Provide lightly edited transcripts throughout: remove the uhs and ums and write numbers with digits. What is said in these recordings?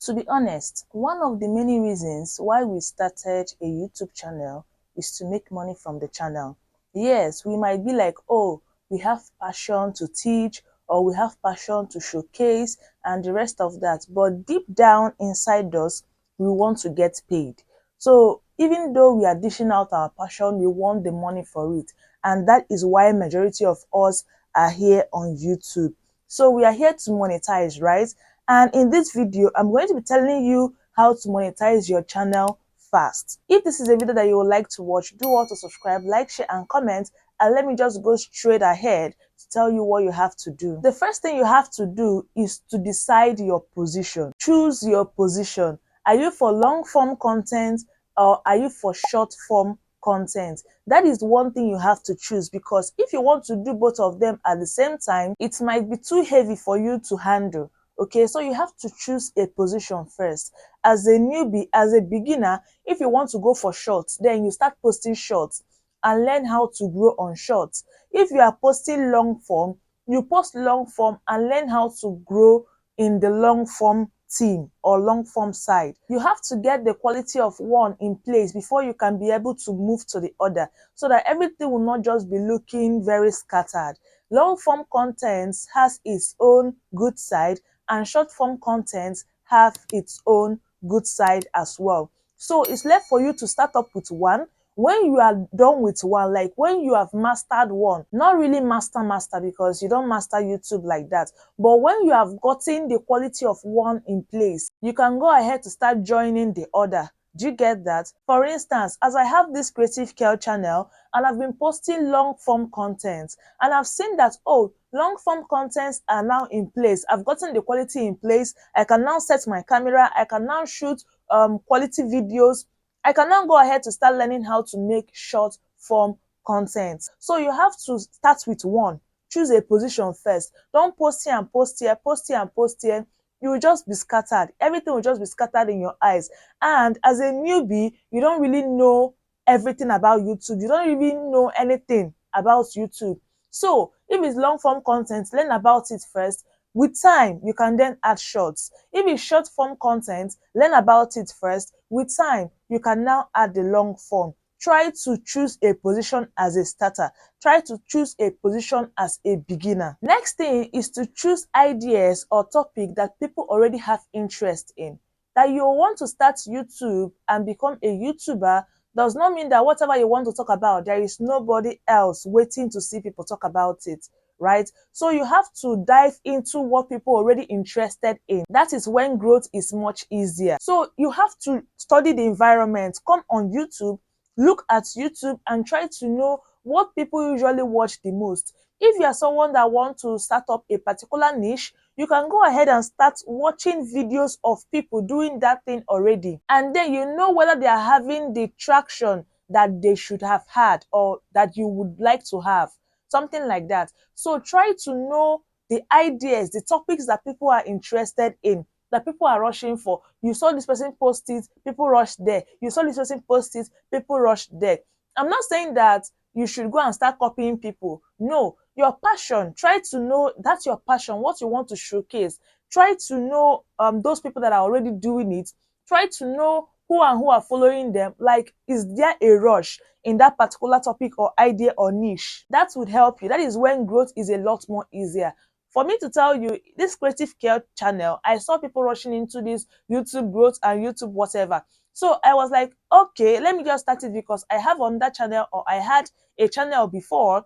To be honest, one of the many reasons why we started a YouTube channel is to make money from the channel. Yes, we might be like, oh, we have passion to teach or we have passion to showcase and the rest of that. But deep down inside us, we want to get paid. So even though we are dishing out our passion, we want the money for it. And that is why majority of us are here on YouTube. So we are here to monetize, right? And in this video, I'm going to be telling you how to monetize your channel fast. If this is a video that you would like to watch, do also subscribe, like, share, and comment. And let me just go straight ahead to tell you what you have to do. The first thing you have to do is to decide your position. Choose your position. Are you for long form content or are you for short form content? That is one thing you have to choose, because if you want to do both of them at the same time, it might be too heavy for you to handle. Okay, so you have to choose a position first. As a newbie, as a beginner, if you want to go for shorts, then you start posting shorts and learn how to grow on shorts. If you are posting long form, you post long form and learn how to grow in the long form team or long form side. You have to get the quality of one in place before you can be able to move to the other, so that everything will not just be looking very scattered. Long form content has its own good side and short form content have its own good side as well. So it's left for you to start up with one. When you are done with one, like when you have mastered one, not really master because you don't master YouTube like that, but when you have gotten the quality of one in place, you can go ahead to start joining the other. Do you get that? For instance, as I have this Creative Care channel and I've been posting long form content and I've seen that, oh, long form contents are now in place. I've gotten the quality in place. I can now set my camera. I can now shoot quality videos. I can now go ahead to start learning how to make short form content. So you have to start with one. Choose a position first. Don't post here and post here, post here and post here. You will just be scattered. Everything will just be scattered in your eyes. And as a newbie, you don't really know everything about YouTube. You don't even know anything about YouTube. So if it's long form content, learn about it first. With time, you can then add shorts. If it's short form content, learn about it first. With time, you can now add the long form. Try to choose a position as a starter. Try to choose a position as a beginner. Next thing is to choose ideas or topic that people already have interest in. That you want to start YouTube and become a YouTuber does not mean that whatever you want to talk about, there is nobody else waiting to see people talk about it, right? So you have to dive into what people are already interested in. That is when growth is much easier. So you have to study the environment, come on YouTube, look at YouTube and try to know what people usually watch the most. If you are someone that wants to start up a particular niche, you can go ahead and start watching videos of people doing that thing already. And then you know whether they are having the traction that they should have had or that you would like to have. Something like that. So try to know the ideas, the topics that people are interested in, that people are rushing for. You saw this person post it, people rush there. You saw this person post it, people rush there. I'm not saying that you should go and start copying people. No, your passion, try to know that's your passion, what you want to showcase. Try to know those people that are already doing it. Try to know who and who are following them. Like, is there a rush in that particular topic or idea or niche? That would help you. That is when growth is a lot more easier. For me to tell you, this Creative Care channel, I saw people rushing into this YouTube growth and YouTube whatever. So I was like, okay, let me just start it, because I have on that channel, or I had a channel before,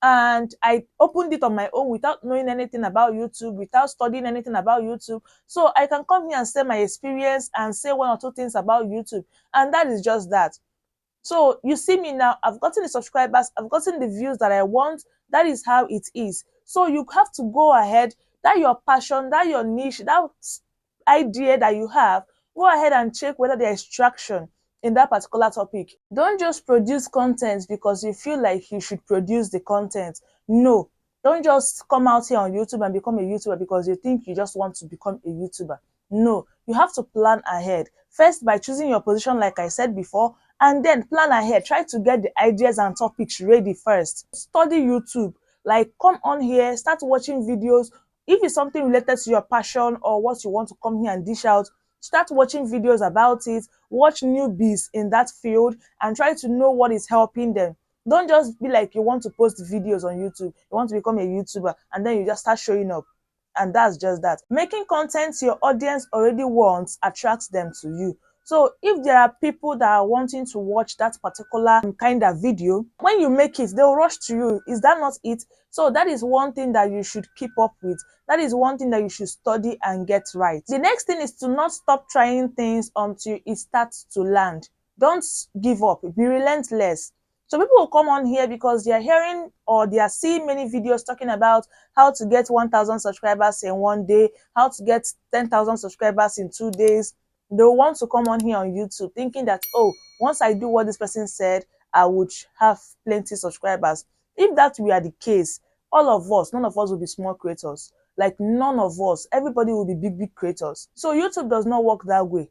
and I opened it on my own without knowing anything about YouTube, without studying anything about YouTube. So I can come here and say my experience and say one or two things about YouTube. And that is just that. So you see me now, I've gotten the subscribers, I've gotten the views that I want. That is how it is. So you have to go ahead, that your passion, that your niche, that idea that you have, go ahead and check whether there is traction in that particular topic. Don't just produce content because you feel like you should produce the content. No, don't just come out here on YouTube and become a YouTuber because you think you just want to become a YouTuber. No, you have to plan ahead. First, by choosing your position, like I said before, and then plan ahead. Try to get the ideas and topics ready first. Study YouTube. Like, come on here, start watching videos. If it's something related to your passion or what you want to come here and dish out, Start watching videos about it, watch newbies in that field and try to know what is helping them. Don't just be like you want to post videos on YouTube, you want to become a YouTuber, and then you just start showing up. And that's just that. Making content your audience already wants attracts them to you. So if there are people that are wanting to watch that particular kind of video, when you make it, they'll rush to you. Is that not it? So that is one thing that you should keep up with. That is one thing that you should study and get right. The next thing is to not stop trying things until it starts to land. Don't give up. Be relentless. So people will come on here because they are hearing or they are seeing many videos talking about how to get 1,000 subscribers in one day, how to get 10,000 subscribers in 2 days. They'll want to come on here on YouTube thinking that, oh, once I do what this person said, I would have plenty subscribers. If that were the case, all of us, none of us will be small creators. Like none of us, everybody will be big creators. So YouTube does not work that way.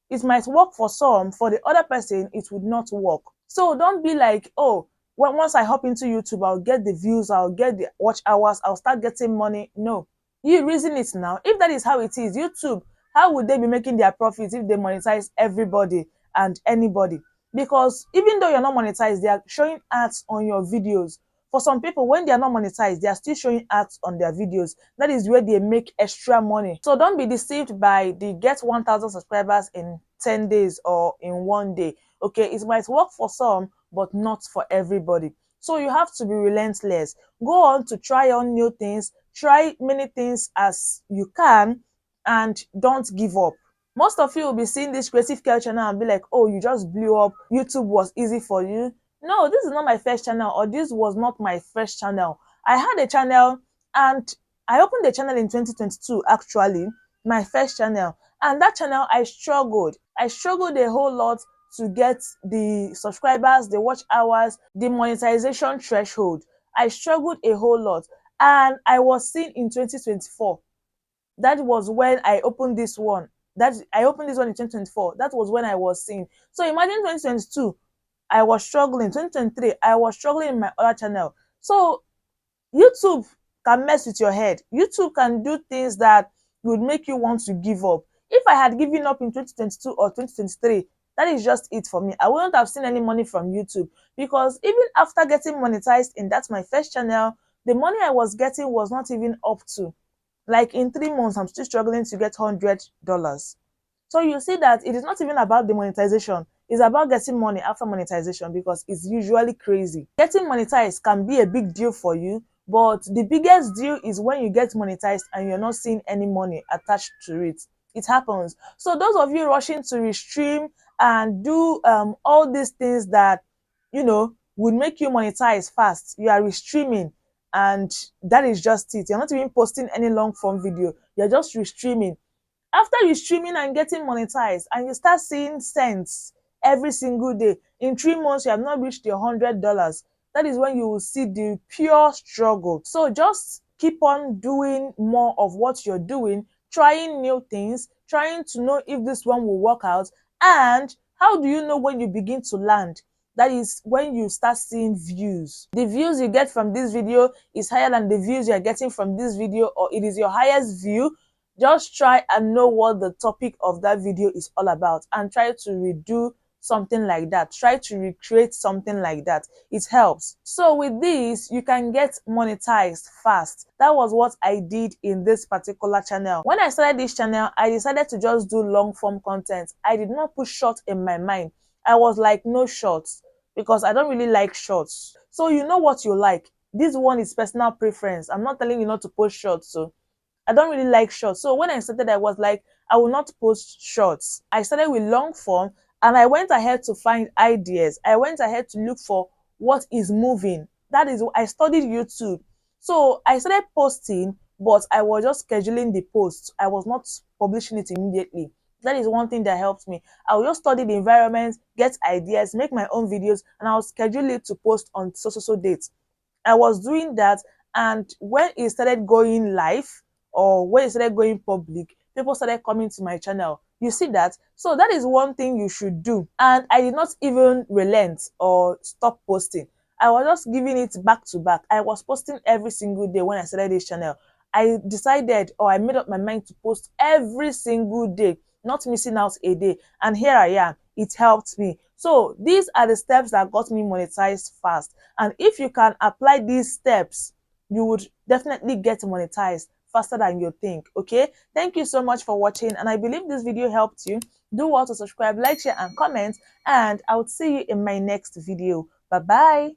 It might work for some, for the other person, it would not work. So don't be like, oh, once I hop into YouTube, I'll get the views, I'll get the watch hours, I'll start getting money. No. You reason it now. If that is how it is, YouTube, how would they be making their profits if they monetize everybody and anybody? Because even though you're not monetized, they are showing ads on your videos. For some people, when they are not monetized, they are still showing ads on their videos. That is where they make extra money. So don't be deceived by the get 1,000 subscribers in 10 days or in one day. Okay, it might work for some, but not for everybody. So you have to be relentless. Go on to try on new things, try many things as you can, and don't give up. Most of you will be seeing this creative care channel and be like, oh, you just blew up, YouTube was easy for you. No, this is not my first channel, or this was not my first channel. I had a channel and I opened the channel in 2022, actually, my first channel. And that channel, I struggled. I struggled a whole lot to get the subscribers, the watch hours, the monetization threshold. I struggled a whole lot. And I was seen in 2024. That was when I opened this one. I opened this one in 2024. That was when I was seen. So imagine 2022, I was struggling. 2023, I was struggling in my other channel. So YouTube can mess with your head. YouTube can do things that would make you want to give up. If I had given up in 2022 or 2023, that is just it for me. I wouldn't have seen any money from YouTube because even after getting monetized in that my first channel, the money I was getting was not even up to. Like in 3 months, I'm still struggling to get $100. So you see that it is not even about the monetization. It's about getting money after monetization because it's usually crazy. Getting monetized can be a big deal for you, but the biggest deal is when you get monetized and you're not seeing any money attached to it. It happens. So those of you rushing to restream and do all these things that, would make you monetize fast, you are restreaming and that is just it. You're not even posting any long form video. You're just restreaming. After you streaming and getting monetized and you start seeing cents every single day, in 3 months you have not reached your $100. That is when you will see the pure struggle. So just keep on doing more of what you're doing, trying new things, trying to know if this one will work out. And how do you know when you begin to land? That is when you start seeing views. The views you get from this video is higher than the views you're getting from this video, or it is your highest view. Just try and know what the topic of that video is all about and try to redo something like that. Try to recreate something like that. It helps. So with this, you can get monetized fast. That was what I did in this particular channel. When I started this channel, I decided to just do long form content. I did not put short in my mind. I was like, no shorts, because I don't really like shorts. So you know what you like. This one is personal preference. I'm not telling you not to post shorts. So I don't really like shorts. So when I started, I was like, I will not post shorts. I started with long form and I went ahead to find ideas. I went ahead to look for what is moving. That is, I studied YouTube. So I started posting, but I was just scheduling the posts. I was not publishing it immediately. That is one thing that helped me. I will just study the environment, get ideas, make my own videos, and I'll schedule it to post on so dates. I was doing that, and when it started going live or when it started going public, people started coming to my channel. You see that? So that is one thing you should do. And I did not even relent or stop posting. I was just giving it back to back. I was posting every single day when I started this channel. I decided, or I made up my mind to post every single day. not missing out a day. And here I am. It helped me. So these are the steps that got me monetized fast. And if you can apply these steps, you would definitely get monetized faster than you think. Okay, thank you so much for watching, and I believe this video helped you. Do well to subscribe, like, share, and comment, and I will see you in my next video. Bye bye.